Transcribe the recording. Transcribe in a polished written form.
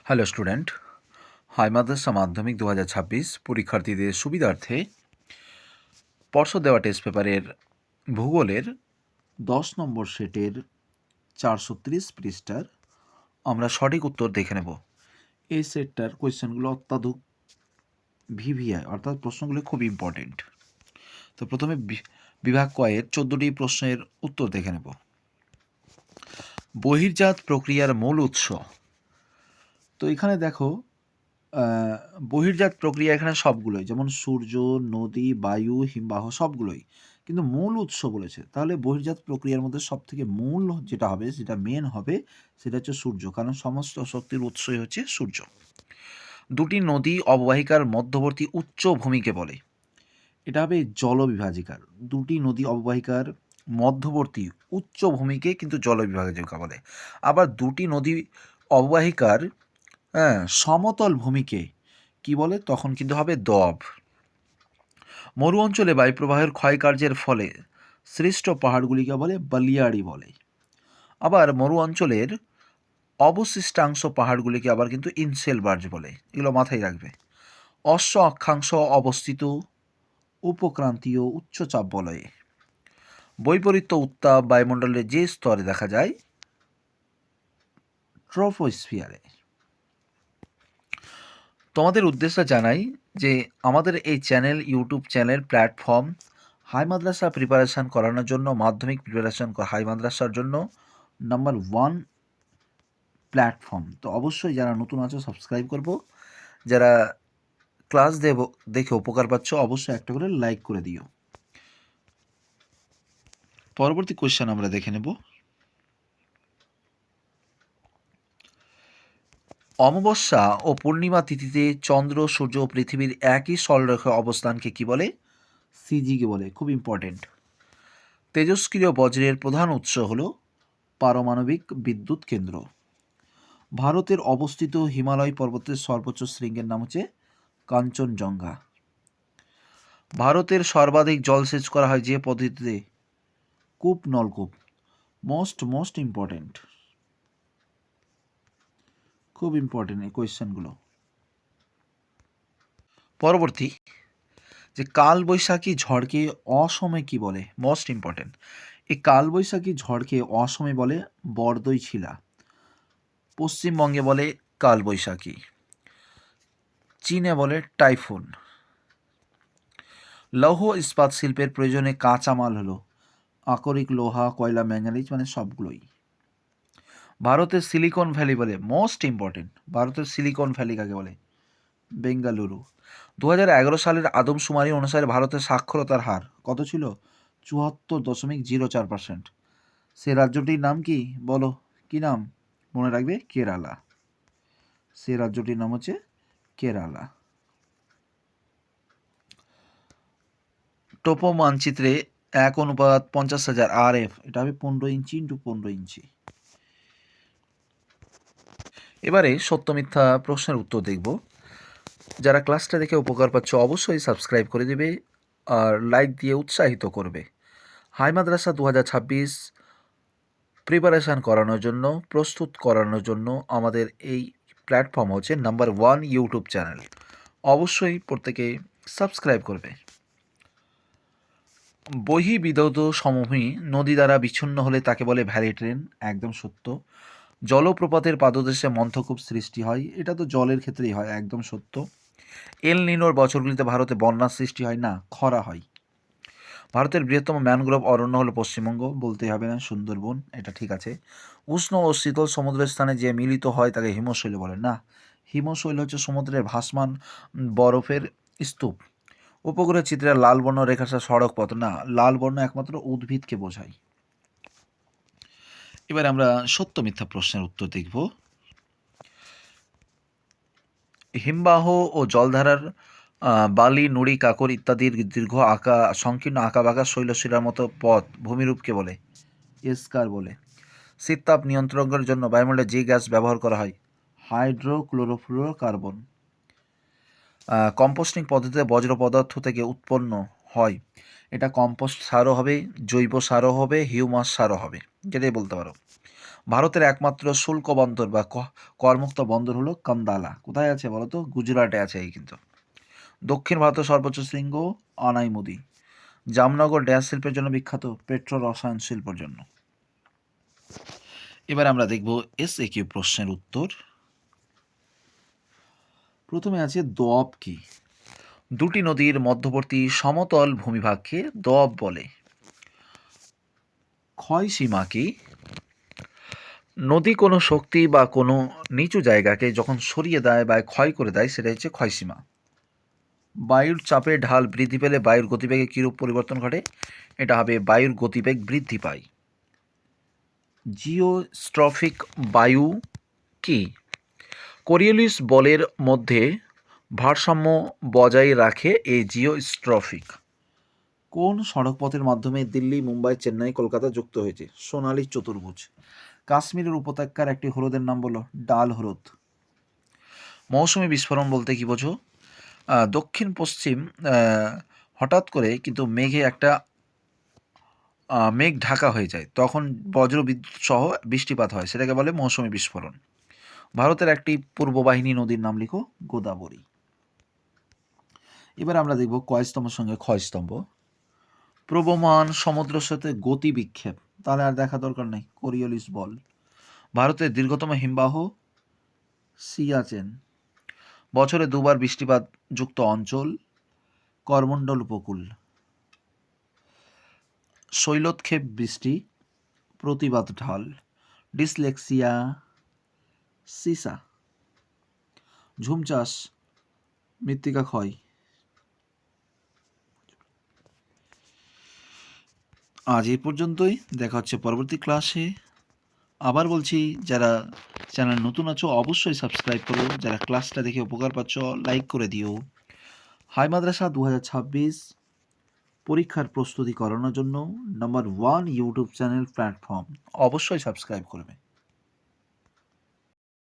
Hello student, high মাদ্রাসা মাধ্যমিক 2026 পরীক্ষার্থীদের সুবিধার্থে পর্ষদ দেওয়া টেস্ট পেপারের ভূগোলের 10 নম্বর সেটের 430 পৃষ্ঠার আমরা সঠিক উত্তর দেখে নেব। এই সেটটার কোয়েশ্চেনগুলো অত্যাধিক ভিভিআই অর্থাৎ প্রশ্নগুলো খুব ইম্পর্টেন্ট। তো প্রথমে বিভাগ কয়ের 14টি প্রশ্নের উত্তর দেখে নেব। বহির্জাত প্রক্রিয়ার মূল উৎস। তো এখানে দেখো বহির্জাত প্রক্রিয়া এখানে সবগুলোই, যেমন সূর্য, নদী, বায়ু, হিমবাহ সবগুলোই, কিন্তু মূল উৎস বলেছে। তাহলে বহির্জাত প্রক্রিয়ার মধ্যে সবথেকে মূল যেটা হবে, যেটা মেন হবে, সেটা হচ্ছে সূর্য, কারণ সমস্ত শক্তির উৎসই হচ্ছে সূর্য। দুটি নদী অববাহিকার মধ্যবর্তী উচ্চ ভূমিকে বলে। এটা হবে জলবিভাজিকার। দুটি নদী অববাহিকার মধ্যবর্তী উচ্চ ভূমিকে কিন্তু জলবিভাজিকা বলে। আবার দুটি নদী অববাহিকার সমতল ভূমিকে কি বলে, তখন কিন্তু হবে দব। মরু অঞ্চলে বায়ুপ্রবাহের ক্ষয়কার্যের ফলে সৃষ্ট পাহাড়গুলিকে বলে বালিয়াড়ি বলে। আবার মরু অঞ্চলের অবশিষ্টাংশ পাহাড়গুলিকে আবার কিন্তু ইনসেলবার্জ বলে। এগুলো মাথায় রাখবে। অশ্ব অক্ষাংশ অবস্থিত উপক্রান্তীয় উচ্চচাপ বলয়ে। বৈপরীত্য উত্তাপ বায়ুমণ্ডলের যে স্তরে দেখা যায়, ট্রপোস্ফিয়ারে। তোমাদের উদ্দেশ্যে জানাই যে আমাদের এই channel, YouTube channel platform high মাদ্রাসা প্রিপারেশান করানোর জন্য, মাধ্যমিক প্রিপারেশান হাই মাদ্রাসার জন্য নাম্বার 1 প্ল্যাটফর্ম। তো অবশ্যই যারা নতুন আছো সাবস্ক্রাইব করবো, যারা ক্লাস দেখে উপকার পাচ্ছ অবশ্যই একটা করে লাইক করে দিও। পরবর্তী কোয়েশ্চেন আমরা দেখে নেব। অমাবস্যা ও পূর্ণিমা তিথিতে চন্দ্র, সূর্য ও পৃথিবীর একই সরলরেখা অবস্থানকে কি বলে? সিজিকে বলে। খুব ইম্পর্টেন্ট। তেজস্ক্রিয় বজ্রের প্রধান উৎস হল পারমাণবিক বিদ্যুৎ কেন্দ্র। ভারতের অবস্থিত হিমালয় পর্বতের সর্বোচ্চ শৃঙ্গের নাম হচ্ছে কাঞ্চনজঙ্ঘা। ভারতের সর্বাধিক জলসেচ করা হয় যে পদ্ধতিতে, কূপ নলকূপ। মোস্ট ইম্পর্টেন্ট, খুব ইম্পর্টেন্ট এই কোয়েশ্চেনগুলো। পরবর্তী, যে কালবৈশাখী ঝড়কে অসমে কি বলে? Most important. এই কালবৈশাখী ঝড়কে অসমে বলে বরদৈছিলা। পশ্চিমবঙ্গে বলে কালবৈশাখী। চীনে বলে টাইফুন। লৌহ ইস্পাত শিল্পের প্রয়োজনে কাঁচামাল হলো আকরিক, লোহা, কয়লা, ম্যাঙ্গানিজ, মানে সবগুলোই। ভারতের সিলিকন ভ্যালি বলে, মোস্ট ইম্পর্টেন্ট, ভারতের সিলিকন ভ্যালি কাকে বলে? বেঙ্গালুরু। 2011 সালের আদমশুমারি অনুসারে ভারতের সাক্ষরতার হার কত ছিল? 74.04%। সে রাজ্যটির নাম কি বলো? কি নাম? মনে রাখবে, কেরালা। সে রাজ্যটির নাম হচ্ছে কেরালা। টোপো মানচিত্রে 1:50,000 RF, এটা হবে 15 ইঞ্চি ইন্টু 15 ইঞ্চি। এবারে সত্য মিথ্যা প্রশ্নের উত্তর দেখব। যারা ক্লাসটা দেখে উপকার পাচ্ছ অবশ্যই সাবস্ক্রাইব করে দেবে আর লাইক দিয়ে উৎসাহিত করবে। হাই মাদ্রাসা 2026 প্রিপারেশান করানোর জন্য, প্রস্তুত করানোর জন্য আমাদের এই প্ল্যাটফর্ম হচ্ছে নাম্বার 1 ইউটিউব চ্যানেল। অবশ্যই প্রত্যেকে সাবস্ক্রাইব করবে। বহিঃবিধৌত সমভূমি নদী দ্বারা বিচ্ছিন্ন হলে তাকে বলে ভ্যালি ট্রেন। একদম সত্য। জলপ্রপাতের পাদদেশে মন্থকূপ সৃষ্টি হয়, এটা তো জলের ক্ষেত্রেই হয়। একদম সত্য। এল নিনোর বছরগুলিতে ভারতে বন্যার সৃষ্টি হয় না, খরা হয়। ভারতের বৃহত্তম ম্যানগ্রোভ অরণ্য হলো পশ্চিমবঙ্গ, বলতেই হবে না, সুন্দরবন। এটা ঠিক আছে। উষ্ণ ও শীতল সমুদ্রের স্থানে যে মিলিত হয় তাকে হিমশৈল বলে। না, হিমশৈল হচ্ছে সমুদ্রের ভাসমান বরফের স্তূপ। উপগ্রহের চিত্রে লাল বর্ণ রেখাটা সড়ক পথ। না, লাল বর্ণ একমাত্র উদ্ভিদকে বোঝায়। এবার আমরা সত্য মিথ্যা প্রশ্নের উত্তর দেখব। হিমবাহ ও জলধারার বালি, নুড়ি, কাকর ইত্যাদির দীর্ঘ সংকীর্ণ আঁকাবাঁকা শৈলশিলার মতো পথ ভূমিরূপকে বলে? এসকার বলে। শীততাপ নিয়ন্ত্রণের জন্য বায়ুমণ্ডলে যে গ্যাস ব্যবহার করা হয়? হাইড্রোক্লোরোফ্লুরোকার্বন। কম্পোস্টিং পদ্ধতিতে বজ্র পদার্থ থেকে উৎপন্ন হয়, এটা কম্পোস্ট সারও হবে, জৈব সারও হবে, হিউমাস সারও হবে, যেটাই বলতে পারো। ভারতের একমাত্র শুল্ক বন্দর বা করমুক্ত বন্দর হলো কান্দালা। কোথায় আছে বলো তো? গুজরাটে আছে এই কিন্তু। দক্ষিণ ভারতের সর্বোচ্চ শৃঙ্গ আনাইমুদি। জামনগর ড্যাশ শিল্পের জন্য বিখ্যাত? পেট্রো রসায়ন শিল্পের জন্য। এবার আমরা দেখব এসএকিউ প্রশ্নের উত্তর। প্রথমে আছে দোয়াব কি? দুটি নদীর মধ্যবর্তী সমতল ভূমিভাগকে দোয়াব বলে। ক্ষয়সীমা কি? নদী কোনো শক্তি বা কোনো নিচু জায়গাকে যখন সরিয়ে দেয় বা ক্ষয় করে দেয় সেটা হচ্ছে ক্ষয়সীমা। বায়ুর চাপে ঢাল বৃদ্ধি পেলে বায়ুর গতিবেগে কীরূপ পরিবর্তন ঘটে? এটা হবে বায়ুর গতিবেগ বৃদ্ধি পায়। জিওস্ট্রফিক বায়ু কি? কোরিওলিস বলের মধ্যে ভারসাম্য বজায় রাখে এই জিওস্ট্রফিক। কোন সড়কপথের মাধ্যমে দিল্লি, মুম্বাই, চেন্নাই, কলকাতা যুক্ত হয়েছে? সোনালী চতুর্ভুজ। কাশ্মীরের উপত্যকার একটি হ্রদের নাম বলো। ডাল হ্রদ। মৌসুমী বিস্ফোরণ বলতে কি বোঝো? দক্ষিণ পশ্চিম হঠাৎ করে কিন্তু মেঘে একটা মেঘ ঢাকা হয়ে যায়, তখন বজ্রবিদ্যুৎ সহ বৃষ্টিপাত হয়, সেটাকে বলে মৌসুমী বিস্ফোরণ। ভারতের একটি পূর্ববাহিনী নদীর নাম লিখো। গোদাবরী। এবার আমরা দেখব কয়স্তম্ভের সঙ্গে ক্ষয়স্তম্ভ। প্রবহমান সমুদ্র স্রোতে গতি বিক্ষেপ, তাহলে আর দেখা দরকার নেই, কোরিওলিস বল। ভারতের দীর্ঘতম হিমবাহ সিয়াচেন। বছরে দুবার বৃষ্টিপাত যুক্ত অঞ্চল করমণ্ডল উপকূল। শৈলোৎক্ষেপ বৃষ্টি, প্রতিবাদ ঢাল। ডিসলেক্সিয়া সিসা। ঝুম চাষ, মৃত্তিকা ক্ষয়। আজ এই পর্যন্তই, দেখা হচ্ছে পরবর্তী ক্লাসে। আবার বলছি, যারা চ্যানেল নতুন আছো অবশ্যই সাবস্ক্রাইব করো, যারা ক্লাসটা দেখে উপকার পাচ্ছ লাইক করে দিও। হাই মাদ্রাসা 2026 পরীক্ষার প্রস্তুতি করানোর জন্য নাম্বার 1 ইউটিউব চ্যানেল প্ল্যাটফর্ম, অবশ্যই সাবস্ক্রাইব করবে।